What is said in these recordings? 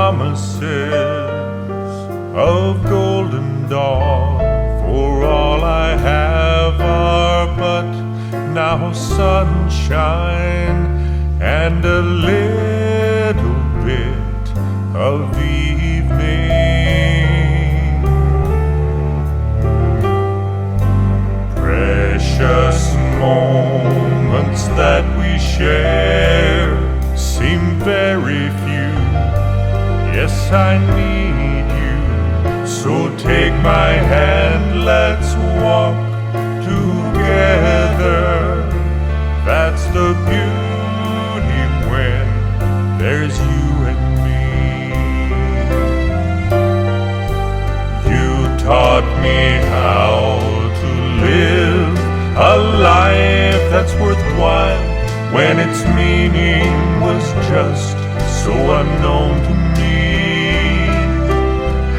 promises of golden dawn, for all I have are but now sunshine and a little bit of evening. Precious moments that we share seem very few. Yes, I need you, so take my hand, let's walk together. That's the beauty when there's you and me. You taught me how to live a life that's worthwhile when its meaning was just so unknown to me.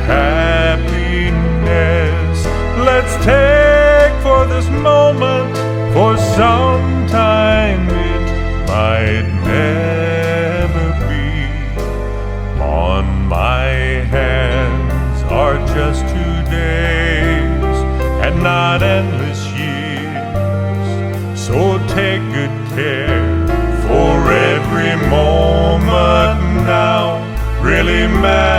Happiness, let's take for this moment, for sometime it might never be. On my hands are just 2 days and not endless years, so take good care, for every moment now really matters.